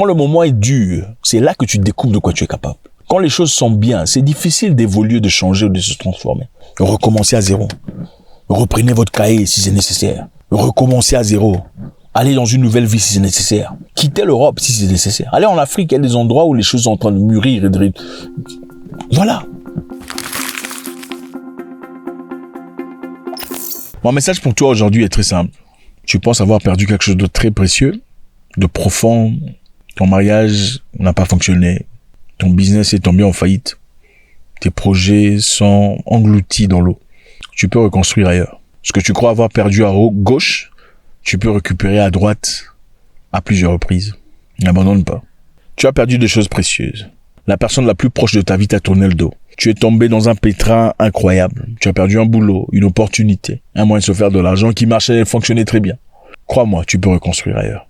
Quand le moment est dur, c'est là que tu découvres de quoi tu es capable. Quand les choses sont bien, c'est difficile d'évoluer, de changer ou de se transformer. Recommencez à zéro. Reprenez votre cahier si c'est nécessaire. Recommencez à zéro. Allez dans une nouvelle vie si c'est nécessaire. Quittez l'Europe si c'est nécessaire. Allez en Afrique, il y a des endroits où les choses sont en train de mûrir et de... Voilà. Mon message pour toi aujourd'hui est très simple. Tu penses avoir perdu quelque chose de très précieux, de profond. Ton mariage n'a pas fonctionné. Ton business est tombé en faillite. Tes projets sont engloutis dans l'eau. Tu peux reconstruire ailleurs. Ce que tu crois avoir perdu à gauche, tu peux récupérer à droite à plusieurs reprises. N'abandonne pas. Tu as perdu des choses précieuses. La personne la plus proche de ta vie t'a tourné le dos. Tu es tombé dans un pétrin incroyable. Tu as perdu un boulot, une opportunité, un moyen de se faire de l'argent qui marchait et fonctionnait très bien. Crois-moi, tu peux reconstruire ailleurs.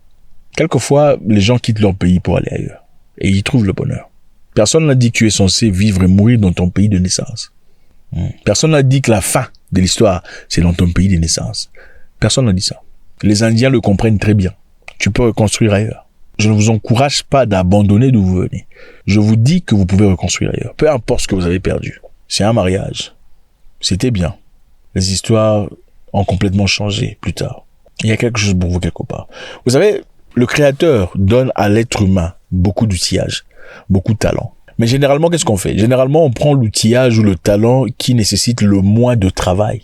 Quelquefois, les gens quittent leur pays pour aller ailleurs. Et ils y trouvent le bonheur. Personne n'a dit que tu es censé vivre et mourir dans ton pays de naissance. Personne n'a dit que la fin de l'histoire, c'est dans ton pays de naissance. Personne n'a dit ça. Les Indiens le comprennent très bien. Tu peux reconstruire ailleurs. Je ne vous encourage pas d'abandonner d'où vous venez. Je vous dis que vous pouvez reconstruire ailleurs. Peu importe ce que vous avez perdu. C'est un mariage. C'était bien. Les histoires ont complètement changé plus tard. Il y a quelque chose pour vous quelque part. Vous savez, le Créateur donne à l'être humain beaucoup d'outillage, beaucoup de talent. Mais généralement, qu'est-ce qu'on fait? Généralement, on prend l'outillage ou le talent qui nécessite le moins de travail.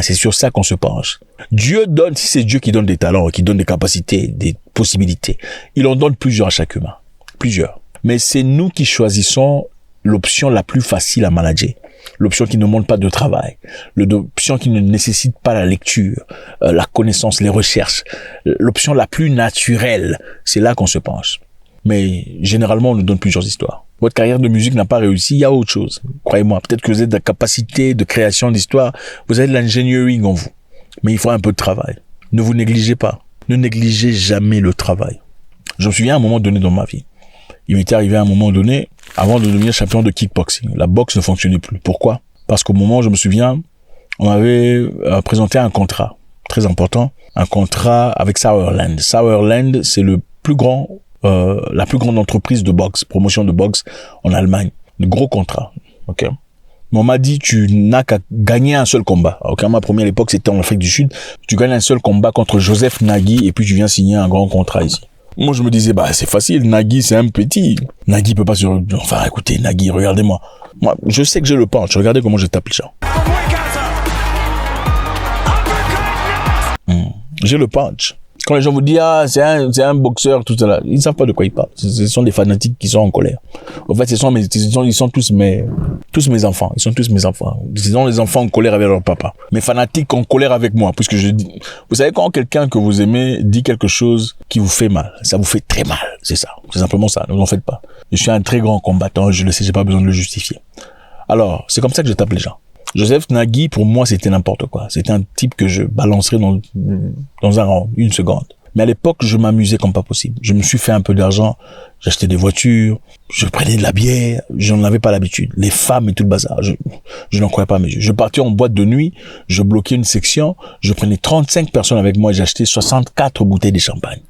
C'est sur ça qu'on se penche. Dieu donne, si c'est Dieu qui donne des talents, qui donne des capacités, des possibilités, il en donne plusieurs à chaque humain. Plusieurs. Mais c'est nous qui choisissons l'option la plus facile à manager. L'option qui ne demande pas de travail. L'option qui ne nécessite pas la lecture, la connaissance, les recherches. L'option la plus naturelle. C'est là qu'on se penche. Mais généralement, on nous donne plusieurs histoires. Votre carrière de musique n'a pas réussi, il y a autre chose. Croyez-moi, peut-être que vous avez de la capacité de création d'histoire, vous avez de l'engineering en vous. Mais il faut un peu de travail. Ne vous négligez pas. Ne négligez jamais le travail. Je me souviens à un moment donné dans ma vie. Il m'était arrivé à un moment donné, avant de devenir champion de kickboxing. La boxe ne fonctionnait plus. Pourquoi? Parce qu'au moment où je me souviens, on m'avait présenté un contrat très important. Un contrat avec Sauerland. Sauerland, c'est le plus grand... la plus grande entreprise de boxe, promotion de boxe en Allemagne. De gros contrat. Ok. Mais on m'a dit, tu n'as qu'à gagner un seul combat. Ok, ma première à l'époque, c'était en Afrique du Sud. Tu gagnes un seul combat contre Joseph Nagui et puis tu viens signer un grand contrat ici. Moi, je me disais, c'est facile. Nagui, c'est un petit. Nagui peut pas enfin, écoutez, Nagui, regardez-moi. Moi, je sais que j'ai le punch. Regardez comment je tape les gens. J'ai le punch. Quand les gens vous disent, c'est un boxeur, tout ça là, ils ne savent pas de quoi ils parlent. Ce sont des fanatiques qui sont en colère. En fait, ils sont tous mes enfants. Ils sont tous mes enfants. Ce sont les enfants en colère avec leur papa. Mes fanatiques en colère avec moi, puisque je dis, vous savez, quand quelqu'un que vous aimez dit quelque chose qui vous fait mal, ça vous fait très mal. C'est ça. C'est simplement ça. Ne vous en faites pas. Je suis un très grand combattant. Je le sais, j'ai pas besoin de le justifier. Alors, c'est comme ça que je tape les gens. Joseph Nagui, pour moi, c'était n'importe quoi. C'était un type que je balancerais dans un rang, une seconde. Mais à l'époque, je m'amusais comme pas possible. Je me suis fait un peu d'argent. J'achetais des voitures. Je prenais de la bière. Je n'en avais pas l'habitude. Les femmes et tout le bazar. Je n'en croyais pas à mes yeux. Je partais en boîte de nuit. Je bloquais une section. Je prenais 35 personnes avec moi et j'achetais 64 bouteilles de champagne.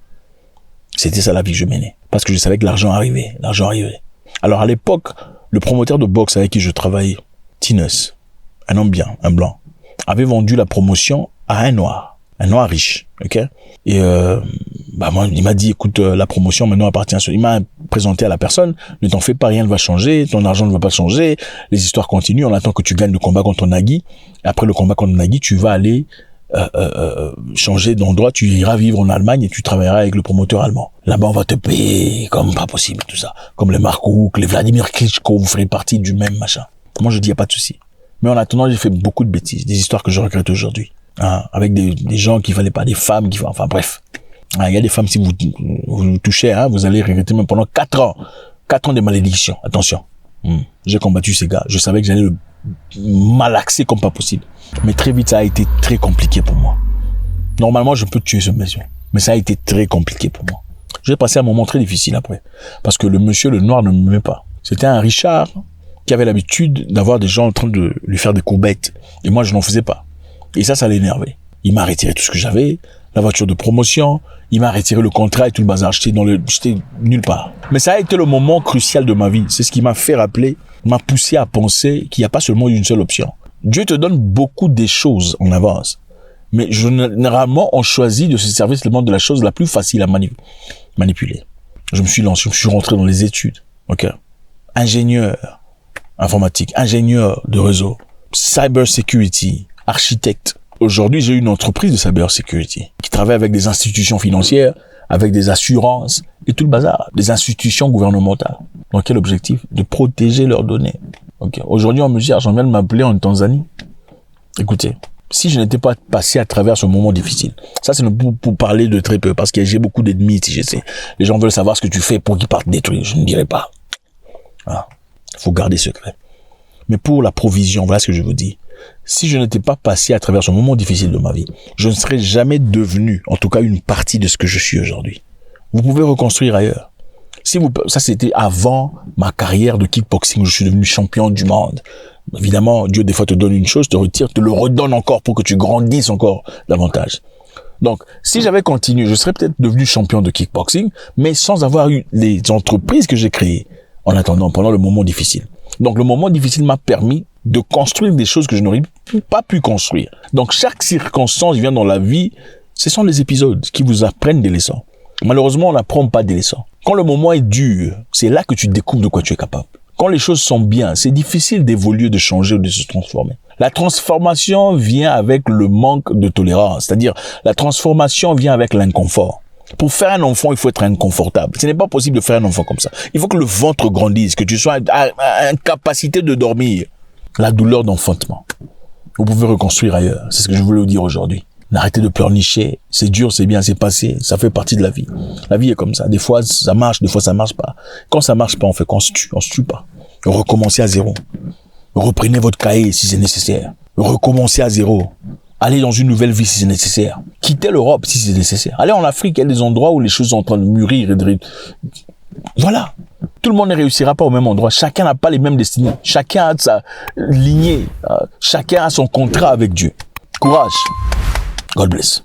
C'était ça la vie que je menais. Parce que je savais que l'argent arrivait. L'argent arrivait. Alors à l'époque, le promoteur de boxe avec qui je travaillais, Tinus, un homme bien, un blanc, avait vendu la promotion à un noir riche, ok? Et moi, il m'a dit, écoute, la promotion maintenant appartient à il m'a présenté à la personne, ne t'en fais pas, rien ne va changer, ton argent ne va pas changer, les histoires continuent, on attend que tu gagnes le combat contre Nagui. Après le combat contre Nagui, tu vas aller changer d'endroit, tu iras vivre en Allemagne et tu travailleras avec le promoteur allemand. Là-bas, on va te payer comme pas possible, tout ça. Comme les Mark Hook, les Vladimir Klitschko, vous ferez partie du même machin. Moi, je dis, y a pas de souci. Mais en attendant, j'ai fait beaucoup de bêtises, des histoires que je regrette aujourd'hui. Avec des gens qui faisaient pas, des femmes qui, enfin bref. Il y a des femmes, si vous touchez, vous allez regretter même pendant 4 ans. 4 ans de malédiction. Attention. J'ai combattu ces gars. Je savais que j'allais le malaxer comme pas possible. Mais très vite, ça a été très compliqué pour moi. Normalement, je peux tuer ce monsieur. Mais ça a été très compliqué pour moi. J'ai passé un moment très difficile après. Parce que le monsieur, le noir, ne m'aimait pas. C'était un Richard qui avait l'habitude d'avoir des gens en train de lui faire des courbettes. Et moi, je n'en faisais pas. Et ça l'énervait. Il m'a retiré tout ce que j'avais, la voiture de promotion, Il m'a retiré le contrat et tout le bazar. J'étais nulle part. Mais ça a été le moment crucial de ma vie. C'est ce qui m'a fait rappeler, m'a poussé à penser qu'il n'y a pas seulement une seule option. Dieu te donne beaucoup des choses en avance. Mais généralement, on choisit de se servir seulement de la chose la plus facile à manipuler. Je me suis lancé, je me suis rentré dans les études. Ok. Ingénieur informatique, ingénieur de réseau, cyber security, architecte. Aujourd'hui, j'ai une entreprise de cyber security qui travaille avec des institutions financières, avec des assurances et tout le bazar, des institutions gouvernementales. Dans quel objectif? De protéger leurs données. Ok. Aujourd'hui, on me dit, j'en viens de m'appeler en Tanzanie. Écoutez, si je n'étais pas passé à travers ce moment difficile, ça c'est pour parler de très peu, parce que j'ai beaucoup d'ennemis, si je sais. Les gens veulent savoir ce que tu fais pour qu'ils partent détruire. Je ne dirai pas. Voilà. Faut garder secret. Mais pour la provision, voilà ce que je vous dis. Si je n'étais pas passé à travers ce moment difficile de ma vie, je ne serais jamais devenu, en tout cas, une partie de ce que je suis aujourd'hui. Vous pouvez reconstruire ailleurs. Ça c'était avant ma carrière de kickboxing, où je suis devenu champion du monde. Évidemment, Dieu des fois te donne une chose, te retire, te le redonne encore pour que tu grandisses encore davantage. Donc, si j'avais continué, je serais peut-être devenu champion de kickboxing, mais sans avoir eu les entreprises que j'ai créées en attendant, pendant le moment difficile. Donc, le moment difficile m'a permis de construire des choses que je n'aurais pas pu construire. Donc, chaque circonstance qui vient dans la vie, ce sont des épisodes qui vous apprennent des leçons. Malheureusement, on n'apprend pas des leçons. Quand le moment est dur, c'est là que tu découvres de quoi tu es capable. Quand les choses sont bien, c'est difficile d'évoluer, de changer ou de se transformer. La transformation vient avec le manque de tolérance, c'est-à-dire la transformation vient avec l'inconfort. Pour faire un enfant, il faut être inconfortable. Ce n'est pas possible de faire un enfant comme ça. Il faut que le ventre grandisse, que tu sois à incapacité de dormir. La douleur d'enfantement. Vous pouvez reconstruire ailleurs. C'est ce que je voulais vous dire aujourd'hui. Arrêtez de pleurnicher. C'est dur, c'est bien, c'est passé. Ça fait partie de la vie. La vie est comme ça. Des fois, ça marche, des fois, ça marche pas. Quand ça marche pas, on fait qu'on se tue. On se tue pas. Recommencez à zéro. Reprenez votre cahier si c'est nécessaire. Recommencez à zéro. Allez dans une nouvelle vie si c'est nécessaire. Quittez l'Europe si c'est nécessaire. Allez en Afrique, il y a des endroits où les choses sont en train de mûrir et de... Voilà. Tout le monde ne réussira pas au même endroit. Chacun n'a pas les mêmes destinées. Chacun a sa lignée. Chacun a son contrat avec Dieu. Courage. God bless.